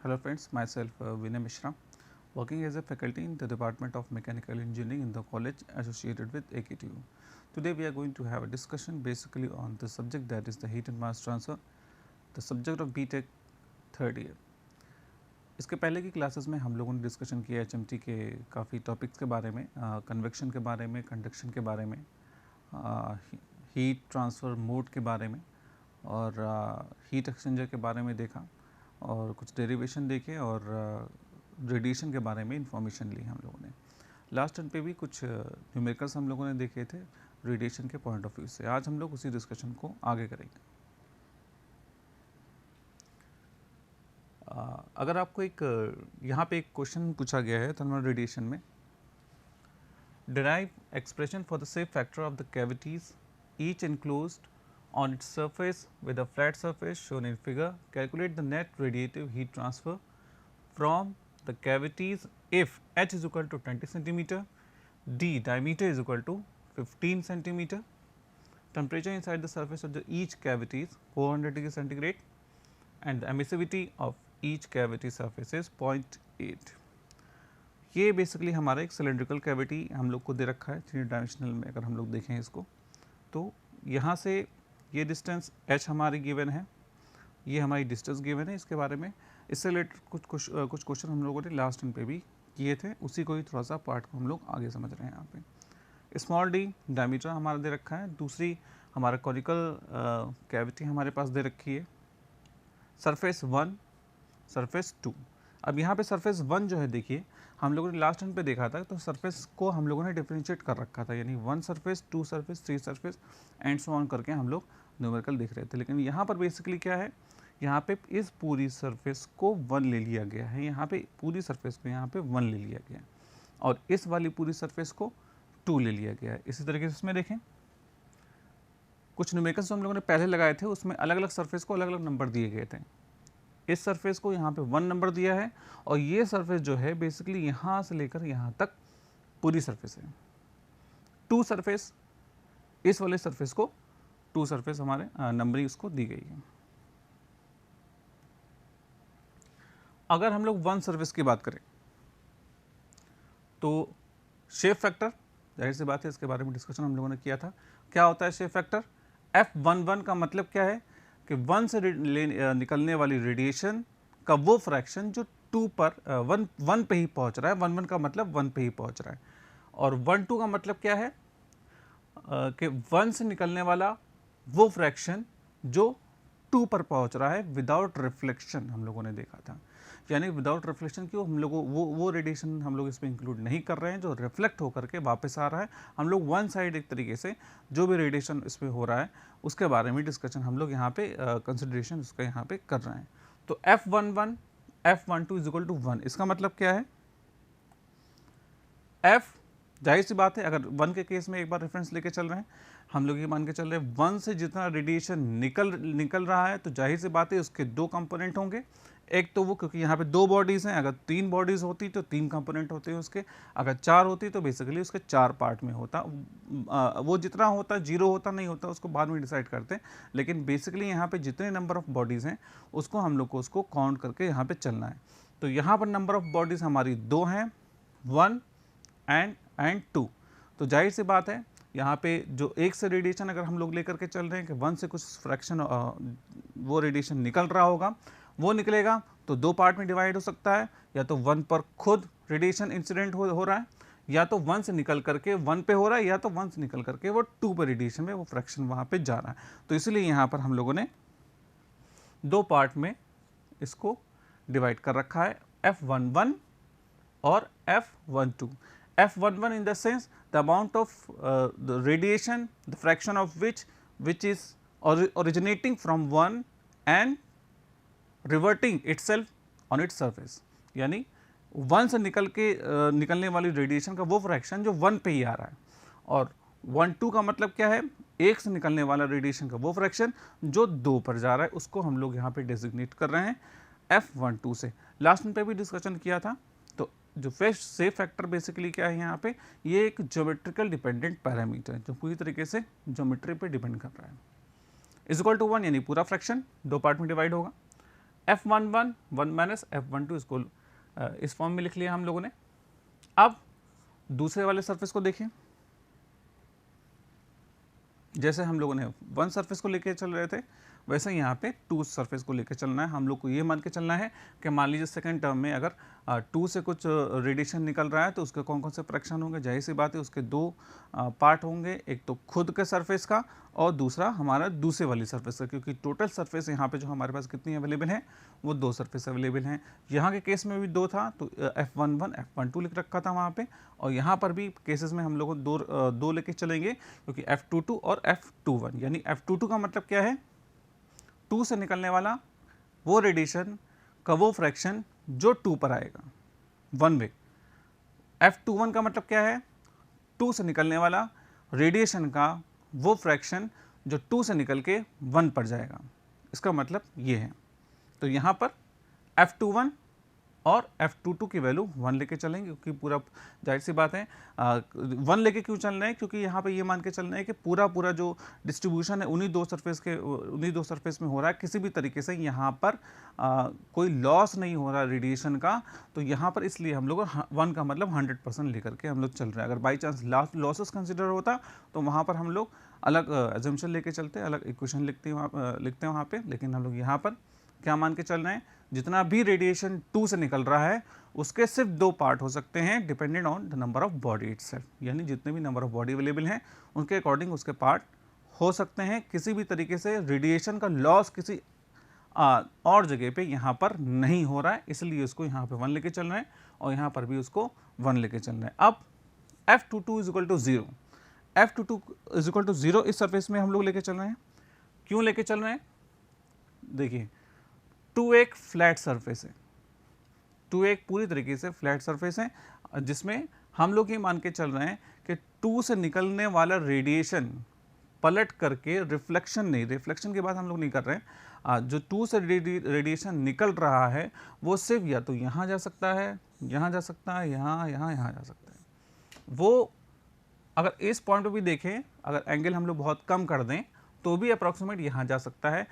Hello friends, myself Vinay Mishra, working as a faculty in the Department of Mechanical Engineering in the college associated with AKTU. Today we are going to have a discussion basically on the subject that is the heat and mass transfer, the subject of BTech third year. इसके पहले की classes में हम लोगों ने discussion किया HMT के काफ़ी टॉपिक्स के बारे में, कन्वेक्शन के बारे में, कंडक्शन के बारे में, हीट ट्रांसफ़र मोड के बारे में और हीट एक्सचेंजर के बारे में देखा और कुछ डेरिवेशन देखे और रेडिएशन के बारे में इंफॉर्मेशन ली हम लोगों ने। लास्ट टर्न पे भी कुछ न्यूमेरिकल्स हम लोगों ने देखे थे रेडिएशन के पॉइंट ऑफ व्यू से। आज हम लोग उसी डिस्कशन को आगे करेंगे। अगर आपको यहाँ पे एक क्वेश्चन पूछा गया है थर्मल रेडिएशन में, derive expression for the shape factor of the cavities each enclosed on its surface with a flat surface shown in figure. Calculate the net radiative heat transfer from the cavities if h is equal to 20 centimeter, d diameter is equal to 15 centimeter, temperature inside the surface of each cavity is 400 degree centigrade and the emissivity of each cavity surface is 0.8. ये basically हमारा एक cylindrical cavity हम लोग को दे रखा है 3 dimensional में। अगर हम लोग देखें इसको तो यहाँ से ये डिस्टेंस h हमारी गिवन है, ये हमारी डिस्टेंस गिवन है। इसके बारे में इससे रिलेटेड कुछ क्वेश्चन हम लोगों ने लास्ट टाइम पे भी किए थे, उसी को ही थोड़ा सा पार्ट को हम लोग आगे समझ रहे हैं। यहाँ पे स्मॉल डी डायमीटर हमारा दे रखा है, दूसरी हमारा कॉनिकल कैविटी हमारे पास दे रखी है, सरफेस 1 सरफेस 2। अब यहाँ पे सरफेस 1 जो है देखिए हम लोगों ने लास्ट टाइम पे देखा था, तो सरफेस को हम लोगों ने डिफरेंशिएट कर रखा था, यानी 1 surface 2 surface 3 surface and so on करके हम लोग न्यूमेरिकल देख रहे थे। लेकिन यहाँ पर बेसिकली क्या है, यहाँ पे इस पूरी सरफेस को 1 ले लिया गया है, यहाँ पे पूरी सरफेस को यहाँ पे 1 ले लिया गया है और इस वाली पूरी सरफेस को 2 ले लिया गया है। इसी तरीके से इसमें देखें कुछ न्यूमेरिकल्स जो हम लोगों ने पहले लगाए थे उसमें अलग अलग सरफेस को अलग अलग नंबर दिए गए थे। इस सरफेस को यहाँ पे 1 नंबर दिया है और ये सरफेस जो है बेसिकली यहाँ से लेकर यहाँ तक पूरी सरफेस है 2 सरफेस, इस वाले सरफेस को 2 सरफेस हमारे नंबरिंग इसको दी गई है। अगर हम लोग 1 सरफेस की बात करें तो शेप फैक्टर, जाहिर सी बात है इसके बारे में डिस्कशन हम लोगों ने किया था। क्या होता है शेप फैक्टर? F11 का मतलब क्या है कि 1 से निकलने वाली रेडिएशन का वो फ्रैक्शन जो 2 पर 1 पे ही पहुंच रहा है। 1 का मतलब 1 पे ही पहुंच रहा है और 1 का मतलब क्या है कि 1 से निकलने वाला वो फ्रैक्शन जो 2 पर पहुंच रहा है विदाउट रिफ्लेक्शन हम लोगों ने देखा था। यानी विदाउट रिफ्लेक्शन क्यों, हम लोगों वो रेडिएशन हम लोग इसमें इंक्लूड नहीं कर रहे हैं जो रिफ्लेक्ट होकर के वापस आ रहा है। हम लोग वन साइड एक तरीके से जो भी रेडिएशन इसमें हो रहा है उसके बारे में डिस्कशन हम लोग यहाँ पे कंसिडरेशन उसका यहाँ पे कर रहे हैं। तो F11 F12 is equal to 1, इसका मतलब क्या है? F, जाहिर सी बात है अगर 1 के केस में एक बार रेफरेंस लेके चल रहे हैं, हम लोग ये मान के चल रहे हैं 1 से जितना रेडिएशन निकल रहा है तो जाहिर सी बात है उसके 2 कंपोनेंट होंगे। एक तो वो, क्योंकि यहाँ पे 2 बॉडीज़ हैं, अगर 3 बॉडीज़ होती तो 3 कंपोनेंट होते हैं उसके, अगर 4 होती तो बेसिकली उसके 4 पार्ट में होता। वो जितना होता 0 होता नहीं होता उसको बाद में डिसाइड करते हैं, लेकिन बेसिकली यहाँ पे जितने नंबर ऑफ बॉडीज़ हैं उसको हम लोग को उसको काउंट करके यहाँ पे चलना है। तो यहाँ पर नंबर ऑफ बॉडीज़ हमारी 2 हैं, 1 एंड 2। तो जाहिर सी बात है यहाँ पे जो एक से रेडिएशन अगर हम लोग लेकर के चल रहे हैं कि 1 से कुछ फ्रैक्शन वो रेडिएशन निकल रहा होगा, वो निकलेगा तो 2 पार्ट में डिवाइड हो सकता है, या तो 1 पर खुद रेडिएशन इंसिडेंट हो रहा है, या तो 1 से निकल करके 1 पे हो रहा है, या तो 1 से निकल करके वो 2 पर रेडिएशन में वो फ्रैक्शन वहाँ पे जा रहा है। तो इसलिए यहाँ पर हम लोगों ने 2 पार्ट में इसको डिवाइड कर रखा है, F11 और F12। F11 in the sense the amount of the radiation, the fraction of which is originating from 1 and reverting itself on its surface, यानी 1 से निकलने वाली रेडिएशन का वो फ्रैक्शन जो 1 पे ही आ रहा है, और 1-2 का मतलब क्या है, 1 से निकलने वाला रेडिएशन का वो फ्रैक्शन जो 2 पर जा रहा है, उसको हम लोग यहाँ पे डेजिग्नेट कर रहे हैं F12 से। लास्ट में पे भी डिस्कशन किया था। तो जो शेप फैक्टर बेसिकली क्या है यहाँ पे, ये एक ज्योमेट्रिकल डिपेंडेंट पैरामीटर है जो पूरी तरीके से ज्योमेट्री पे डिपेंड कर रहा है। इज इक्वल टू 1 यानी पूरा फ्रैक्शन 2 पार्ट में डिवाइड होगा। F11 1 माइनस F12 इसको इस फॉर्म में लिख लिया हम लोगों ने। अब दूसरे वाले सरफेस को देखें, जैसे हम लोगों ने 1 सरफेस को लेके चल रहे थे वैसे यहाँ पे 2 सरफेस को लेकर चलना है। हम लोग को ये मान के चलना है कि मान लीजिए सेकंड टर्म में अगर 2 से कुछ रेडिएशन निकल रहा है तो उसके कौन कौन से फ्रैक्शन होंगे। जाहिर सी बात है उसके 2 पार्ट होंगे, एक तो खुद के सरफेस का और दूसरा हमारा दूसरे वाली सरफेस का, क्योंकि टोटल सरफेस यहाँ पे जो हमारे पास कितनी अवेलेबल है वो 2 सरफेस अवेलेबल हैं। यहाँ के केस में भी 2 था तो F11 F12 लिख रखा था वहाँ पे, और यहाँ पर भी केसेस में हम लोग दो लेके चलेंगे क्योंकि F22 और F21। यानी F22 का मतलब क्या है, 2 से निकलने वाला वो रेडिएशन का वो फ्रैक्शन जो 2 पर आएगा, वन वे। F21 का मतलब क्या है, 2 से निकलने वाला रेडिएशन का वो फ्रैक्शन जो 2 से निकल के 1 पर जाएगा। इसका मतलब ये है। तो यहाँ पर F21 और F22 की वैल्यू 1 लेके चलेंगे, क्योंकि पूरा जाहिर सी बात है 1 लेके क्यों चल रहे हैं, क्योंकि यहाँ पे ये मान के चल रहे हैं कि पूरा जो डिस्ट्रीब्यूशन है उन्हीं दो सरफेस में हो रहा है। किसी भी तरीके से यहाँ पर कोई लॉस नहीं हो रहा रेडिएशन का, तो यहाँ पर इसलिए हम लोग 1 का मतलब 100% लेकर के हम लोग चल रहे हैं। अगर बाई चांस लॉसेस कंसिडर होता तो वहाँ पर हम लोग अलग एजम्पशन लेके चलते, अलग इक्वेशन लिखते हैं वहाँ पर। लेकिन हम लोग यहाँ पर क्या मान के चल रहे हैं, जितना भी रेडिएशन 2 से निकल रहा है उसके सिर्फ 2 पार्ट हो सकते हैं dependent on the number of body itself. यानी जितने भी नंबर ऑफ बॉडी अवेलेबल हैं उनके अकॉर्डिंग उसके पार्ट हो सकते हैं। किसी भी तरीके से रेडिएशन का लॉस किसी और जगह पे यहाँ पर नहीं हो रहा है, इसलिए उसको यहाँ पे 1 लेके चल रहे हैं और यहाँ पर भी उसको 1 लेके चल रहे हैं। अब F22 is equal to 0, F22 is equal to 0 इस सरफेस में हम लोग लेके चल रहे हैं। क्यों लेके चल रहे हैं, देखिए 2 एक फ्लैट सरफेस है, 2 एक पूरी तरीके से फ्लैट सरफेस है, जिसमें हम लोग ये मान के चल रहे हैं कि 2 से निकलने वाला रेडिएशन पलट करके रिफ्लेक्शन नहीं, रिफ्लेक्शन की बात हम लोग नहीं कर रहे हैं, जो 2 से रेडिएशन निकल रहा है वो सिर्फ या तो यहाँ जा सकता है, यहाँ जा सकता है, यहाँ जा सकता है। वो अगर इस पॉइंट पर भी देखें, अगर एंगल हम लोग बहुत कम कर दें तो भी अप्रॉक्सीमेट यहाँ जा सकता है।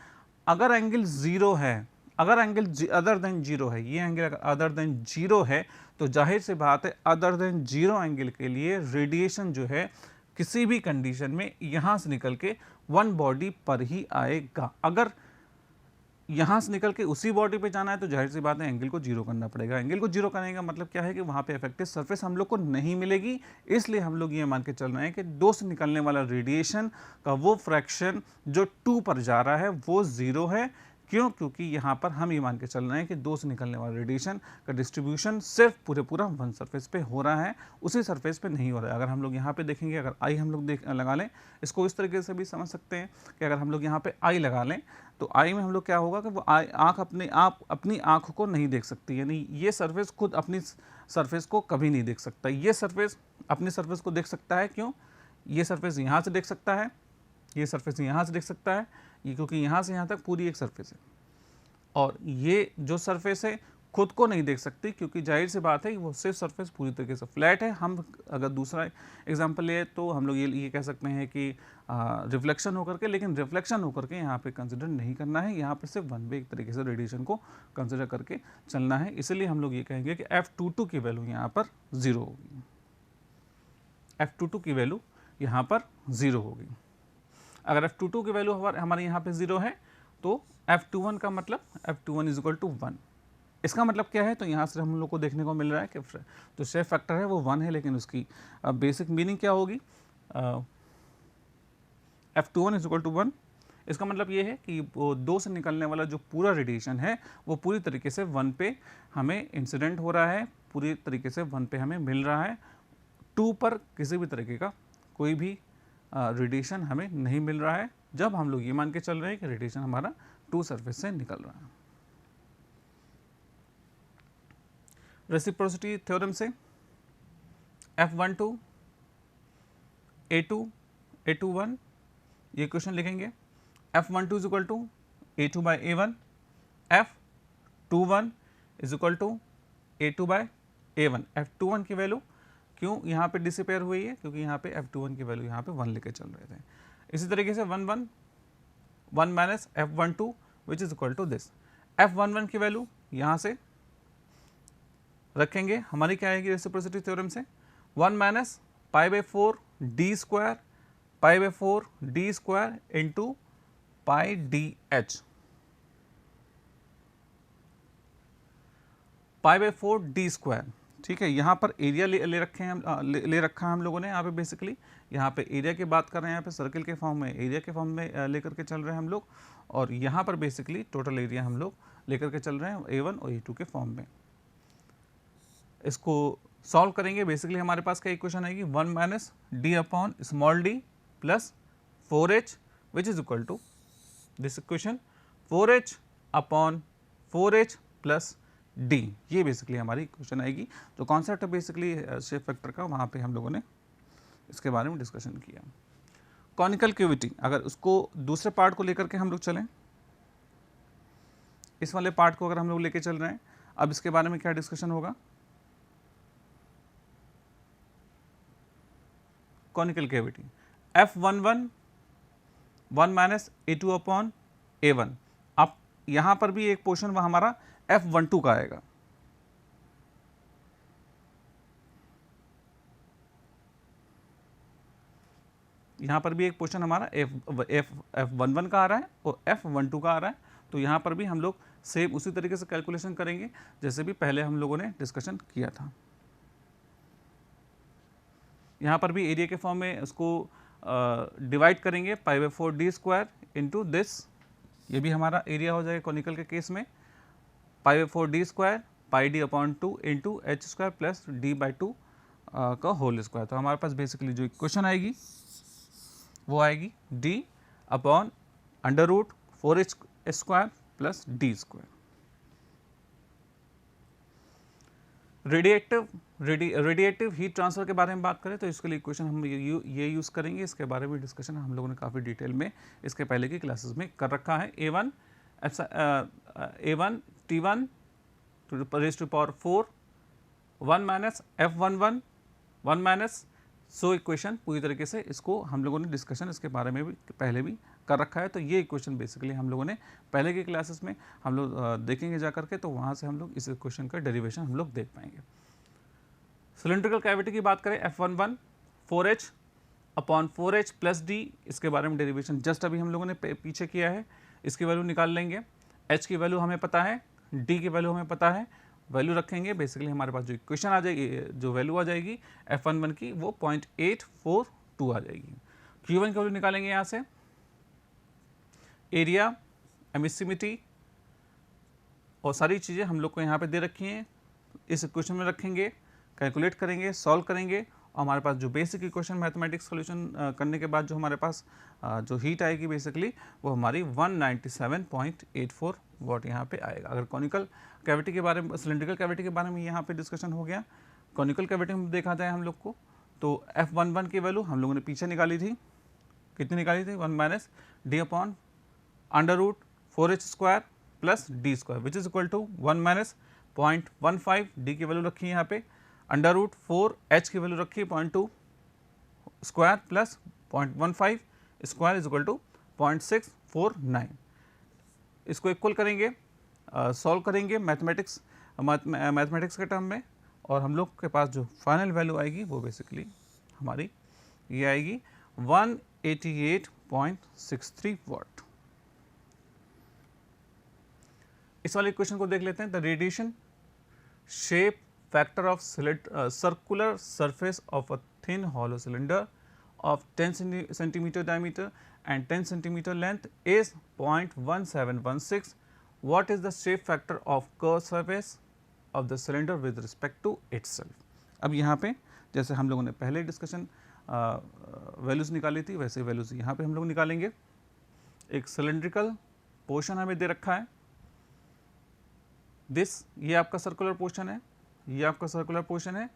अगर एंगल 0 है, अगर एंगल अदर देन 0 है, ये एंगल अगर अदर देन 0 है तो जाहिर सी बात है अदर देन 0 एंगल के लिए रेडिएशन जो है किसी भी कंडीशन में यहाँ से निकल के 1 बॉडी पर ही आएगा। अगर यहाँ से निकल के उसी बॉडी पे जाना है तो जाहिर सी बात है एंगल को 0 करना पड़ेगा। एंगल को 0 करने का मतलब क्या है कि वहाँ पे इफेक्टिव सरफेस हम लोग को नहीं मिलेगी। इसलिए हम लोग ये मान के चल रहे हैं कि 2 से निकलने वाला रेडिएशन का वो फ्रैक्शन जो 2 पर जा रहा है वो 0 है। क्यों, क्योंकि यहाँ पर हम ये मान के चल रहे हैं कि 2 से निकलने वाला रेडिएशन का डिस्ट्रीब्यूशन सिर्फ पूरा 1 सरफेस पे हो रहा है, उसी सरफेस पे नहीं हो रहा है। अगर हम लोग यहाँ पे देखेंगे, अगर आई हम लोग लगा लें, इसको इस तरीके से भी समझ सकते हैं कि अगर हम लोग यहाँ पे आई लगा लें तो आई में हम लोग क्या होगा कि वो आँख अपनी आँख को नहीं देख सकती, यानी ये सरफेस खुद अपनी सरफेस को कभी नहीं देख सकता। ये सरफेस अपनी सरफेस को देख सकता है, क्यों, ये सरफेस यहाँ से देख सकता है, ये सरफेस यहाँ से देख सकता है, ये क्योंकि यहाँ से यहाँ तक पूरी एक सरफेस है, और ये जो सरफेस है खुद को नहीं देख सकती, क्योंकि जाहिर सी बात है वो सिर्फ सरफेस पूरी तरीके से फ्लैट है। हम अगर दूसरा एग्जांपल ले तो हम लोग ये कह सकते हैं कि रिफ्लेक्शन होकर के, लेकिन रिफ्लेक्शन होकर के यहाँ पे कंसिडर नहीं करना है, यहाँ पे सिर्फ 1 वे एक तरीके से रेडिएशन को कंसिडर करके चलना है। इसलिए हम लोग ये कहेंगे कि F22 की वैल्यू यहाँ पर 0 होगी, F22 की वैल्यू यहाँ पर 0 होगी। अगर F22 की वैल्यू हमारे यहाँ पे 0 है तो F21 का मतलब F21 इज इक्वल टू 1। इसका मतलब क्या है, तो यहाँ से हम लोग को देखने को मिल रहा है कि जो शेप फैक्टर है वो 1 है, लेकिन उसकी बेसिक मीनिंग क्या होगी, F21 इज इक्वल टू 1। इसका मतलब ये है कि वो 2 से निकलने वाला जो पूरा रेडिएशन है वो पूरी तरीके से 1 पे हमें इंसिडेंट हो रहा है, पूरी तरीके से 1 पे हमें मिल रहा है। 2 पर किसी भी तरीके का कोई भी रेडिएशन हमें नहीं मिल रहा है, जब हम लोग ये मान के चल रहे हैं कि रेडिएशन हमारा 2 सरफेस से निकल रहा है। रेसिप्रोसिटी थ्योरम से F12 A2 A21 ये क्वेश्चन लिखेंगे। F12 is equal to A2 by A1, F21 is equal to A2 by A1। F21 की वैल्यू क्यों यहाँ पे डिसअपेयर हुई है, क्योंकि यहाँ पे F21 की वैल्यू यहाँ पे 1 लेके चल रहे थे। इसी तरीके से 1 minus F12 which is equal to this. F11 की वैल्यू यहाँ से रखेंगे, हमारी क्या आएगी रेसिप्रोसिटी थ्योरम से 1 minus pi by 4 D square pi by 4 D square into pi D H, pi by 4 D square. ठीक है, यहाँ पर एरिया ले रखे हैं हम, ले रखा है हम लोगों ने यहाँ पे बेसिकली, यहाँ पे एरिया की बात कर रहे हैं, यहाँ पे सर्कल के फॉर्म में एरिया के फॉर्म में लेकर के चल रहे हैं हम लोग, और यहाँ पर बेसिकली टोटल एरिया हम लोग लेकर के चल रहे हैं A1 और A2 के फॉर्म में। इसको सॉल्व करेंगे, बेसिकली हमारे पास क्या इक्वेशन आएगी 1 minus D upon small D plus 4h which is equal to this equation 4h upon 4h plus D, ये बेसिकली हमारी इक्वेशन आएगी। जो कॉन्सेप्ट है बेसिकली शेप फैक्टर का, वहाँ पे हम लोगों ने इसके बारे में डिस्कशन किया। कॉनिकल कैविटी, अगर उसको दूसरे पार्ट को लेकर के हम लोग चलें, इस वाले पार्ट को अगर हम लोग लेके चल रहे हैं, अब इसके बारे में क्या डिस्कशन होगा। Conical cavity F11 1 minus A2 upon A1, अब यहाँ पर भी एक पोर्शन वह हमारा F12 का आएगा, यहाँ पर भी एक पोर्शन हमारा F11 का आ रहा है और F12 का आ रहा है, तो यहाँ पर भी हम लोग सेम उसी तरीके से कैलकुलेशन करेंगे जैसे भी पहले हम लोगों ने डिस्कशन किया था। यहाँ पर भी एरिया के फॉर्म में उसको डिवाइड करेंगे pi by 4 D square into this, ये भी हमारा एरिया हो जाएगा कॉनिकल के केस में, pi by 4 D square pi D upon 2 into H square plus D by 2 का होल स्क्वायर। तो हमारे पास बेसिकली जो इक्वेशन आएगी वो आएगी D upon under root 4h square plus D square. Radiative heat transfer के बारे में बात करें तो इसके लिए इक्वेशन हम ये यूज़ करेंगे, इसके बारे में डिस्कशन हम लोगों ने काफ़ी डिटेल में इसके पहले की क्लासेस में कर रखा है। A1 T1 to the raise to power 4 1 minus F11 1 minus, so equation पूरी तरीके से इसको हम लोगों ने डिस्कशन इसके बारे में भी पहले भी कर रखा है। तो ये इक्वेशन बेसिकली हम लोगों ने पहले के क्लासेस में हम लोग देखेंगे जा करके, तो वहाँ से हम लोग इस इक्वेशन का डेरिवेशन हम लोग देख पाएंगे। सिलेंड्रिकल कैविटी की बात करें F11 4h upon 4h plus D, इसके बारे में डेरिवेशन जस्ट अभी हम लोगों ने पीछे किया है, इसकी वैल्यू निकाल लेंगे, h की वैल्यू हमें पता है, d की वैल्यू हमें पता है, वैल्यू रखेंगे, बेसिकली हमारे पास जो इक्वेशन आ जाएगी, जो वैल्यू आ जाएगी F11 की वो 0.842 आ जाएगी। Q1 की वैल्यू निकालेंगे यहाँ से, एरिया एमिसिविटी और सारी चीज़ें हम लोग को यहाँ पे दे रखी हैं, इस इक्वेशन में रखेंगे, कैलकुलेट करेंगे, सॉल्व करेंगे, और हमारे पास जो बेसिक इक्वेशन मैथमेटिक्स सॉल्यूशन करने के बाद जो हमारे पास जो हीट आएगी बेसिकली वो हमारी 197.84 वाट यहाँ पे आएगा। अगर कॉनिकल कैविटी के बारे में, सिलेंड्रिकल कैविटी के बारे में यहाँ पे डिस्कशन हो गया। कॉनिकल कैविटी में देखा जाए हम लोग को तो F11 की वैल्यू हम लोगों ने पीछे निकाली थी, कितनी निकाली थी 1 minus D upon under root 4h square plus D square which is equal to 1 minus 0.15, D की वैल्यू रखी है यहाँ पे, अंडर रूट 4h की वैल्यू रखी है 0.2 square plus 0.15 square is equal to 0.649। इसको इक्वल करेंगे, सॉल्व करेंगे मैथमेटिक्स के टर्म में, और हम लोग के पास जो फाइनल वैल्यू आएगी वो बेसिकली हमारी ये आएगी 188.63 वाट। इस वाले इक्वेशन को देख लेते हैं। The radiation shape factor of circular surface of a thin hollow cylinder of 10 centimeter diameter and 10 centimeter length is 0.1716. What is the shape factor of curved surface of the cylinder with respect to itself? अब यहाँ पे जैसे हम लोगों ने पहले discussion values निकाली थी वैसे वैल्यूज़ यहाँ पे हम लोग निकालेंगे। एक सिलेंड्रिकल पोर्शन हमें दे रखा है, ये आपका सर्कुलर पोर्शन है, ये आपका सर्कुलर पोर्शन है,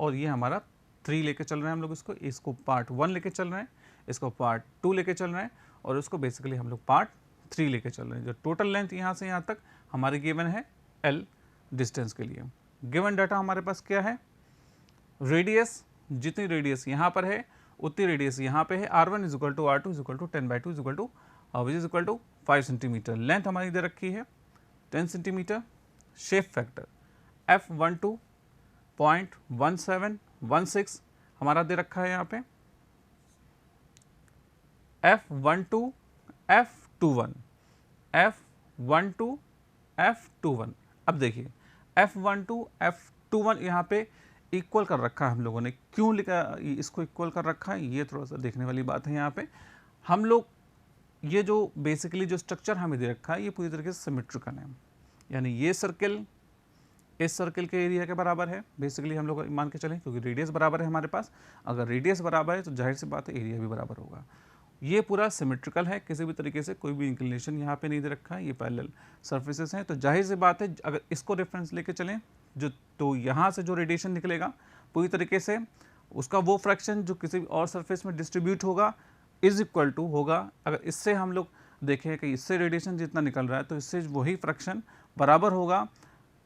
और ये हमारा 3 लेके चल रहे हैं हम लोग, इसको पार्ट 1 लेके चल रहे हैं, इसको पार्ट 2 लेके चल रहे हैं, और उसको बेसिकली हम लोग पार्ट 3 लेके चल रहे हैं। जो टोटल लेंथ यहाँ से यहाँ तक हमारी गिवन है L डिस्टेंस के लिए। गिवन डाटा हमारे पास क्या है, रेडियस, जितनी रेडियस यहाँ पर है उतनी रेडियस यहाँ पे है, R1 is equal to R2 is equal to 10/2 is equal to 5 centimetre. Length हमारी दे रखी है 10 सेंटीमीटर। शेप फैक्टर F12 0.1716 हमारा दे रखा है यहाँ पे। F12 F21 अब देखिए F12 F21 यहाँ पे इक्वल कर रखा है हम लोगों ने। क्यों लिखा इसको इक्वल कर रखा है, ये थोड़ा सा देखने वाली बात है। यहाँ पे हम लोग ये जो बेसिकली जो स्ट्रक्चर हमें दे रखा है ये पूरी तरीके से सिमेट्रिकल है, यानी ये सर्किल इस सर्किल के एरिया के बराबर है बेसिकली हम लोग मान के चलें, क्योंकि रेडियस बराबर है हमारे पास। अगर रेडियस बराबर है तो जाहिर सी बात है एरिया भी बराबर होगा। ये पूरा सिमेट्रिकल है, किसी भी तरीके से कोई भी इंक्लिनेशन यहाँ पे नहीं दे रखा है, ये पैरेलल सर्फेसेस हैं। तो जाहिर सी बात है अगर इसको रेफरेंस लेके चलें जो तो यहाँ से जो रेडिएशन निकलेगा पूरी तरीके से उसका वो फ्रैक्शन जो किसी भी और सरफेस में डिस्ट्रीब्यूट होगा इज इक्वल टू होगा। अगर इससे हम लोग देखें कि इससे रेडिएशन जितना निकल रहा है तो इससे वही फ्रैक्शन बराबर होगा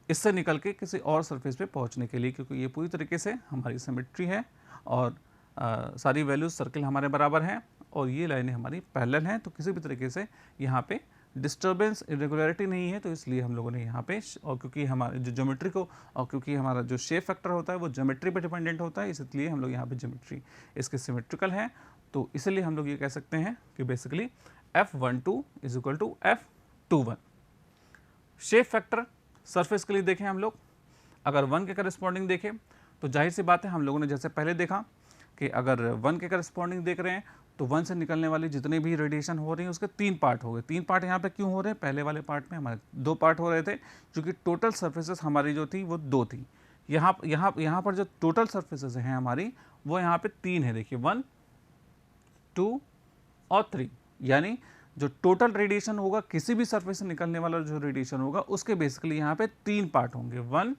इससे निकल के किसी और सरफेस पे पहुंचने के लिए, क्योंकि ये पूरी तरीके से हमारी सिमेट्री है और सारी वैल्यूज सर्किल हमारे बराबर हैं और ये लाइनें हमारी पैरेलल हैं। तो किसी भी तरीके से यहाँ पे डिस्टर्बेंस इरेगुलरिटी नहीं है, तो इसलिए हम लोगों ने यहाँ पे और क्योंकि हमारे जो ज्योमेट्री को और क्योंकि हमारा जो शेप फैक्टर होता है वो ज्योमेट्री पे डिपेंडेंट होता है, इसलिए हम लोग यहाँ पे ज्योमेट्री इसके सिमेट्रिकल है। तो इसलिए हम लोग ये कह सकते हैं कि basically F12 is equal to F21। Shape factor surface के लिए देखें हम लोग, अगर 1 के करस्पॉन्डिंग देखें तो जाहिर सी बात है हम लोगों ने जैसे पहले देखा कि अगर 1 के करस्पॉन्डिंग देख रहे हैं तो 1 से निकलने वाली जितनी भी रेडिएशन हो रही है उसके 3 पार्ट हो गए। 3 पार्ट यहाँ पे क्यों हो रहे हैं, पहले वाले पार्ट में हमारे 2 पार्ट हो रहे थे क्योंकि टोटल सर्फेसेस हमारी जो थी वो 2 थी। यहाँ पर जो टोटल सर्फेसेस हैं हमारी वो यहाँ पे 3 है। देखिए 1 2 और 3, यानी जो टोटल रेडिएशन होगा किसी भी सरफेस से निकलने वाला जो रेडिएशन होगा उसके बेसिकली यहाँ पे 3 पार्ट होंगे, 1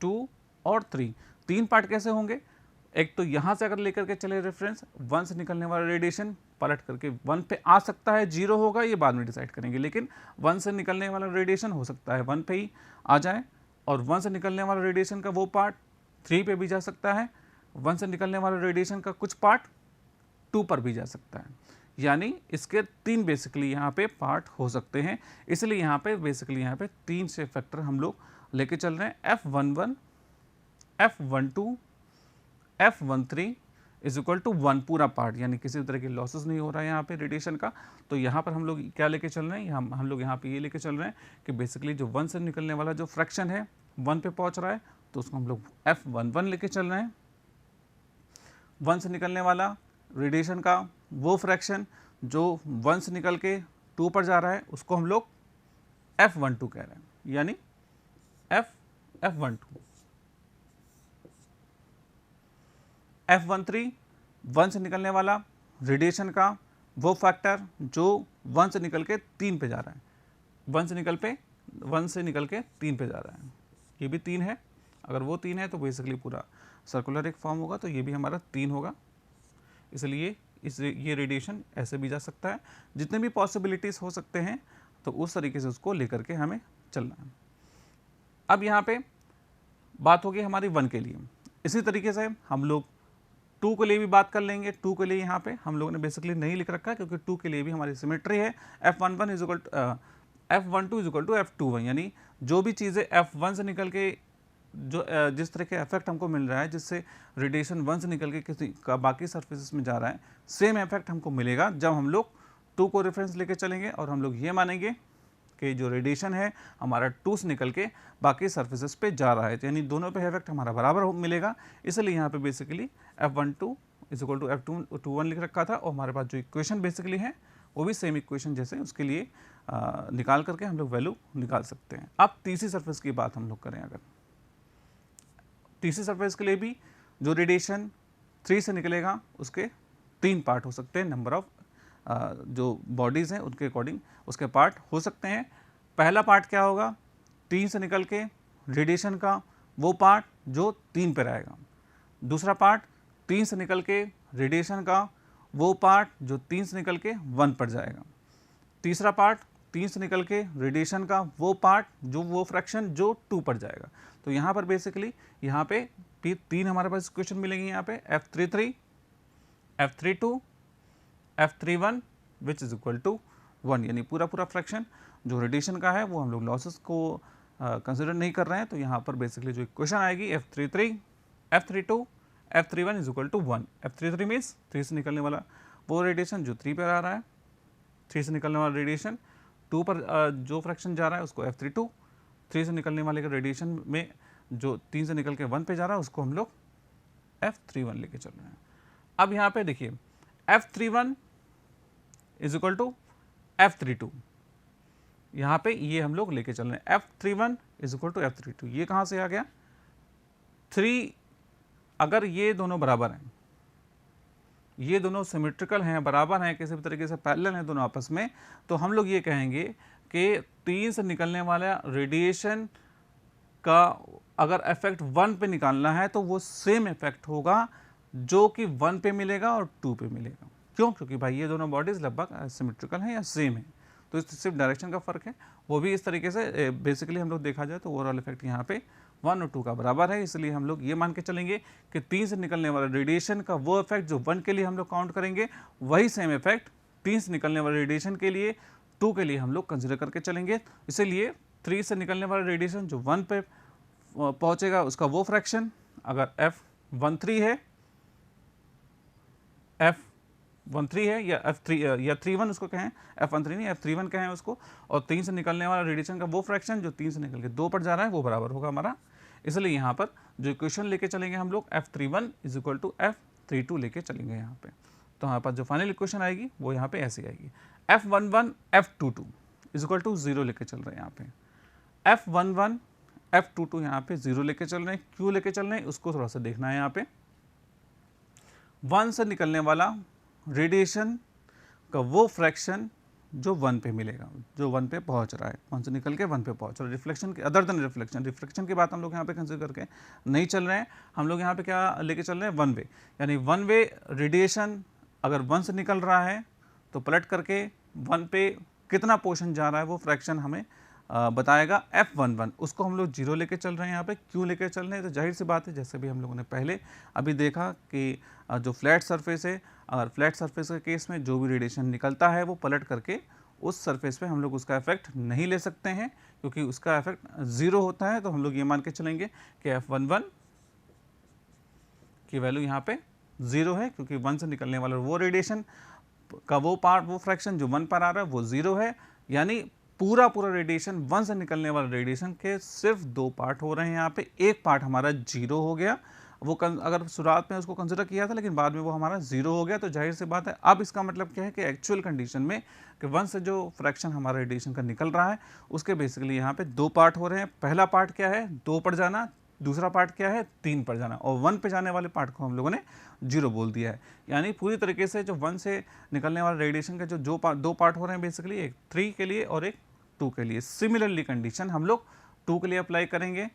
2 और 3। 3 पार्ट कैसे होंगे, एक तो यहाँ से अगर लेकर के चले रेफरेंस 1 से निकलने वाला रेडिएशन पलट करके 1 पे आ सकता है, 0 होगा ये बाद में डिसाइड करेंगे, लेकिन 1 से निकलने वाला रेडिएशन हो सकता है 1 पे ही आ जाए और 1 से निकलने वाला रेडिएशन का वो पार्ट 3 पे भी जा सकता है, 1 से निकलने वाला रेडिएशन का कुछ पार्ट 2 पर भी जा सकता है। यानी इसके 3 बेसिकली यहाँ पे पार्ट हो सकते हैं, इसलिए यहाँ पे बेसिकली यहाँ पे 3 शेप फैक्टर हम लोग लेके चल रहे हैं। F11 F12 F13 is equal to 1 पूरा पार्ट, यानी किसी तरह की लॉसेस नहीं हो रहा है यहाँ पे रेडिएशन का। तो यहाँ पर हम लोग क्या लेके चल रहे हैं, हम लोग यहाँ पे ये लेके चल रहे हैं कि बेसिकली जो 1 से निकलने वाला जो फ्रैक्शन है 1 पे पहुँच रहा है तो उसको हम लोग F11 लेके चल रहे हैं। 1 से निकलने वाला रेडिएशन का वो फ्रैक्शन जो 1 से निकल के 2 पर जा रहा है उसको हम लोग F12 कह रहे हैं, यानी F12। F13 1 से निकलने वाला रेडिएशन का वो फैक्टर जो 1 से निकल के 3 पे जा रहा है, 1 से निकल के 3 पे जा रहा है, ये भी 3 है। अगर वो 3 है तो बेसिकली पूरा सर्कुलर एक फॉर्म होगा, तो ये भी हमारा 3 होगा, इसलिए ये रेडिएशन ऐसे भी जा सकता है। जितने भी पॉसिबिलिटीज़ हो सकते हैं तो उस तरीके से उसको लेकर के हमें चलना है। अब यहाँ पे बात होगी हमारी 1 के लिए, इसी तरीके से हम लोग 2 के लिए भी बात कर लेंगे। 2 के लिए यहाँ पे हम लोगों ने बेसिकली नहीं लिख रखा है क्योंकि 2 के लिए भी हमारी सिमेट्री है। F12 is equal to F21, यानी जो भी चीज़ें F1 से निकल के जो जिस तरह के इफेक्ट हमको मिल रहा है जिससे रेडिएशन 1 से निकल के किसी का बाकी सरफेसेस में जा रहा है, सेम इफेक्ट हमको मिलेगा जब हम लोग 2 को रेफरेंस लेके चलेंगे और हम लोग ये मानेंगे कि जो रेडिएशन है हमारा 2 से निकल के बाकी सरफेसेस पे जा रहा है, तो यानी दोनों पे इफेक्ट हमारा बराबर मिलेगा। इसलिए यहाँ पे basically F12 is equal to F21 लिख रखा था और हमारे पास जो इक्वेशन बेसिकली है वो भी सेम इक्वेशन जैसे उसके लिए निकाल करके हम लोग वैल्यू निकाल सकते हैं। अब तीसरी सरफेस की बात हम लोग करें, अगर तीसरी सरफेस के लिए भी जो रेडिएशन 3 से निकलेगा उसके 3 पार्ट हो सकते हैं, नंबर ऑफ जो बॉडीज़ हैं उनके अकॉर्डिंग उसके पार्ट हो सकते हैं। पहला पार्ट क्या होगा, 3 से निकल के रेडिएशन का वो पार्ट जो 3 पर आएगा। दूसरा पार्ट 3 से निकल के रेडिएशन का वो पार्ट जो 3 से निकल के 1 पर जाएगा। तीसरा पार्ट 3 से निकल के रेडिएशन का वो पार्ट जो वो फ्रैक्शन जो 2 पर जाएगा। तो यहाँ पर बेसिकली यहाँ पे 3 हमारे पास इक्वेशन मिलेंगी, यहाँ पे F33 F32 F31 which is equal to 1, यानी पूरा फ्रैक्शन जो रेडिएशन का है वो हम लोग लॉसेस को कंसिडर नहीं कर रहे हैं। तो यहाँ पर बेसिकली जो इक्वेशन आएगी F33, F32, F31 is equal to 1। F33 means 3 से निकलने वाला वो रेडिएशन जो 3 पर आ रहा है, 3 से निकलने वाला रेडिएशन, 2 पर जो फ्रैक्शन जा रहा है उसको F32, 3 से निकलने वाले के रेडिएशन में जो 3 से निकल के 1 पे जा रहा है उसको हम लोग F31 लेके चल रहे हैं। अब यहाँ पे देखिए F31 is equal to F32, यहाँ पे ये हम लोग लेके चल रहे हैं F31 is equal to F32। ये कहाँ से आ गया 3, अगर ये दोनों बराबर हैं, ये दोनों सिमेट्रिकल हैं, बराबर हैं, किसी भी तरीके से पैरेलल हैं दोनों आपस में, तो हम लोग ये कहेंगे कि 3 से निकलने वाला रेडिएशन का अगर इफेक्ट 1 पे निकालना है तो वो सेम इफेक्ट होगा जो कि 1 पे मिलेगा और 2 पे मिलेगा। क्यों? क्योंकि भाई ये दोनों बॉडीज लगभग सिमेट्रिकल हैं या सेम है, तो इस सिर्फ डायरेक्शन का फर्क है। वो भी इस तरीके से बेसिकली हम लोग देखा जाए तो ओवरऑल इफेक्ट यहाँ पे 1 और 2 का बराबर है, इसलिए हम लोग ये मान के चलेंगे कि 3 से निकलने वाला रेडिएशन का वो इफेक्ट जो 1 के लिए हम लोग काउंट करेंगे, वही सेम इफेक्ट 3 से निकलने वाले रेडिएशन के लिए 2 के लिए हम लोग कंसिडर करके चलेंगे। इसीलिए 3 से निकलने वाला रेडिएशन जो 1 पे पहुंचेगा उसका वो फ्रैक्शन अगर F13 है, F13 है या F3 या 31 उसको कहें, F13 नहीं F31 कहें उसको, और 3 से निकलने वाला रेडिएशन का वो फ्रैक्शन जो 3 से निकल के 2 पर जा रहा है वो बराबर होगा हमारा। इसलिए यहाँ पर जो इक्वेशन लेके चलेंगे हम लोग F31 is equal to F32 लेके चलेंगे यहाँ पे। तो हमारे पास जो फाइनल इक्वेशन आएगी वो यहाँ पे ऐसी आएगी, F11 F22 is equal to 0 लेके चल रहे हैं यहाँ पे, F11 F22 यहाँ पे 0 लेके चल रहे हैं। क्यों लेके चल रहे हैं उसको थोड़ा सा देखना है। यहाँ पे 1 से निकलने वाला रेडिएशन का वो फ्रैक्शन जो 1 पे मिलेगा, जो 1 पे पहुंच रहा है, 1 से निकल के 1 पे पहुंच रहा है। रिफ्लेक्शन के अदर देन रिफ्लेक्शन की बात हम लोग यहाँ पे कंसिडर करके नहीं चल रहे हैं। हम लोग यहाँ पे क्या लेके चल रहे हैं 1 वे, यानी 1 वे रेडिएशन अगर 1 से निकल रहा है तो पलट करके 1 पे कितना पोर्शन जा रहा है वो फ्रैक्शन हमें बताएगा F11, उसको हम लोग 0 लेके चल रहे हैं यहाँ पे। क्यों लेके चल रहे हैं? तो जाहिर सी बात है, जैसे भी हम लोगों ने पहले अभी देखा कि जो फ्लैट सरफेस है, अगर फ्लैट सरफेस के केस में जो भी रेडिएशन निकलता है वो पलट करके उस सरफेस पे हम लोग उसका इफेक्ट नहीं ले सकते हैं, क्योंकि उसका इफेक्ट 0 होता है। तो हम लोग ये मान के चलेंगे कि F11 की वैल्यू यहाँ पे 0 है, क्योंकि 1 से निकलने वाला वो रेडिएशन का वो पार्ट, वो फ्रैक्शन जो 1 पर आ रहा है वो 0 है, यानी पूरा रेडिएशन 1 से निकलने वाले रेडिएशन के सिर्फ 2 पार्ट हो रहे हैं। यहाँ पे एक पार्ट हमारा 0 हो गया, वो अगर शुरुआत में उसको कंसिडर किया था लेकिन बाद में वो हमारा 0 हो गया। तो जाहिर सी बात है, अब इसका मतलब क्या है कि एक्चुअल कंडीशन में कि 1 से जो फ्रैक्शन हमारा रेडिएशन का निकल रहा है उसके बेसिकली यहाँ पे 2 पार्ट हो रहे हैं। पहला पार्ट क्या है 2 पर जाना, दूसरा पार्ट क्या है 3 पर जाना, और 1 पे जाने वाले पार्ट को हम लोगों ने 0 बोल दिया है। यानी पूरी तरीके से जो 1 से निकलने वाले रेडिएशन के जो 2 पार्ट हो रहे हैं बेसिकली, एक 3 के लिए और एक 2 के लिए। सिमिलरली कंडीशन हम लोग 2 के लिए अप्लाई करेंगे।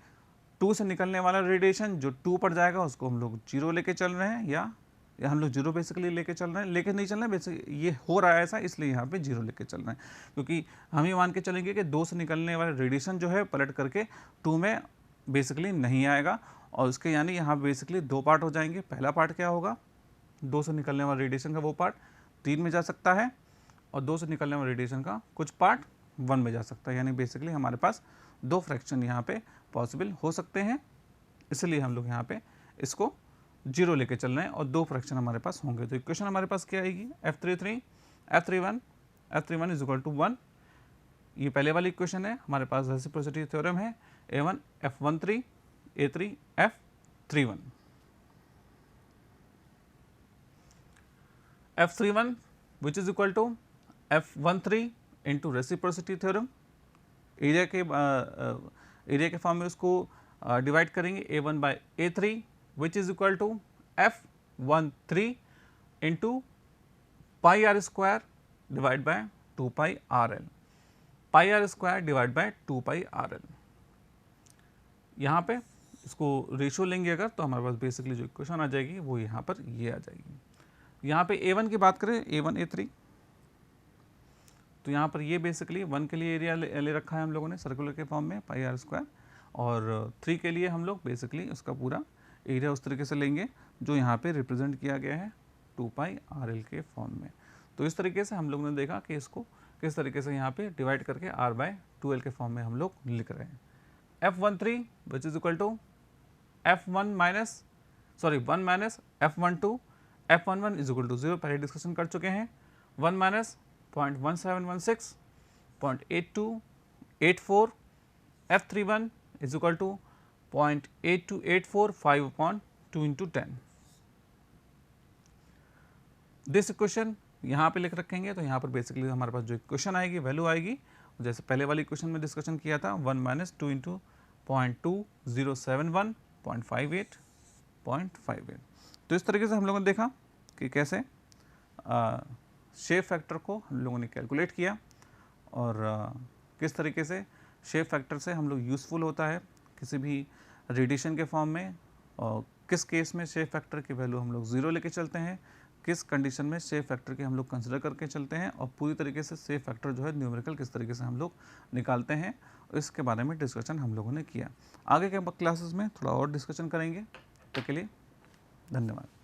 2 से निकलने वाला रेडिएशन जो 2 पर जाएगा उसको हम लोग 0 लेके चल रहे हैं, या हम लोग 0 बेसिकली लेके चल रहे हैं, लेके नहीं चल रहे हैं, बेसिकली ये हो रहा है ऐसा, इसलिए यहाँ पे 0 लेके चल रहे हैं। क्योंकि हम ये मान के चलेंगे कि 2 से निकलने वाला रेडिएशन जो है पलट करके 2 में बेसिकली नहीं आएगा, और उसके यानी यहाँ बेसिकली 2 पार्ट हो जाएंगे। पहला पार्ट क्या होगा, 2 से निकलने वाला रेडिएशन का वो पार्ट 3 में जा सकता है, और 2 से निकलने वाला रेडिएशन का कुछ पार्ट 1 में जा सकता है। यानी बेसिकली हमारे पास 2 फ्रैक्शन यहाँ पे पॉसिबल हो सकते हैं, इसलिए हम लोग यहाँ पे इसको 0 लेके चल रहे हैं और 2 फ्रैक्शन हमारे पास होंगे। तो इक्वेशन हमारे पास क्या आएगी, F31 इज इक्वल टू 1। ये पहले वाली इक्वेशन है। हमारे पास रेसिप्रोसिटी थ्योरम है, A1 F13 A3 F31। F31 which is equal to F13 into reciprocity theorem. Area के फॉर्म में उसको डिवाइड करेंगे, A1 by A3 which is equal to F13 into pi R square divide by 2 pi R L, pi R square divide by 2 pi R L. यहाँ पे इसको ratio लेंगे अगर, तो हमारे पास बेसिकली जो इक्वेशन आ जाएगी वो यहाँ पर ये आ जाएगी। यहाँ पे A1 की बात करें, A1 A3, तो यहाँ पर ये बेसिकली 1 के लिए एरिया ले रखा है हम लोगों ने सर्कुलर के फॉर्म में पाई आर स्क्वायर, और 3 के लिए हम लोग बेसिकली उसका पूरा एरिया उस तरीके से लेंगे जो यहाँ पे रिप्रेजेंट किया गया है 2 पाई आर एल के फॉर्म में। तो इस तरीके से हम लोगों ने देखा कि इसको किस तरीके से यहाँ पे डिवाइड करके r/2l के फॉर्म में हम लोग लिख रहे हैं। F13 which is equal to F1 minus 1 minus F12, F11 is equal to 0 पहले डिस्कशन कर चुके हैं। 1 minus 0.1716, 0.8284, F31 is equal to 0.8284 5/2 into 10। This equation यहाँ पे लिख रखेंगे तो यहाँ पर बेसिकली हमारे पास जो इक्वेशन आएगी वैल्यू आएगी, जैसे पहले वाली इक्वेशन में डिस्कशन किया था 1 माइनस 2 इंटू 0.2071 0.58। तो इस तरीके से हम लोगों ने देखा कि कैसे शेप फैक्टर को हम लोगों ने कैलकुलेट किया और किस तरीके से शेप फैक्टर से हम लोग यूज़फुल होता है किसी भी रेडिएशन के फॉर्म में, और किस केस में शेप फैक्टर की वैल्यू हम लोग 0 लेके चलते हैं, किस कंडीशन में शेप फैक्टर की हम लोग कंसिडर करके चलते हैं, और पूरी तरीके से शेप फैक्टर जो है न्यूमेरिकल किस तरीके से हम लोग निकालते हैं, इसके बारे में डिस्कशन हम लोगों ने किया। आगे के क्लासेस में थोड़ा और डिस्कशन करेंगे। तब तक के लिए धन्यवाद।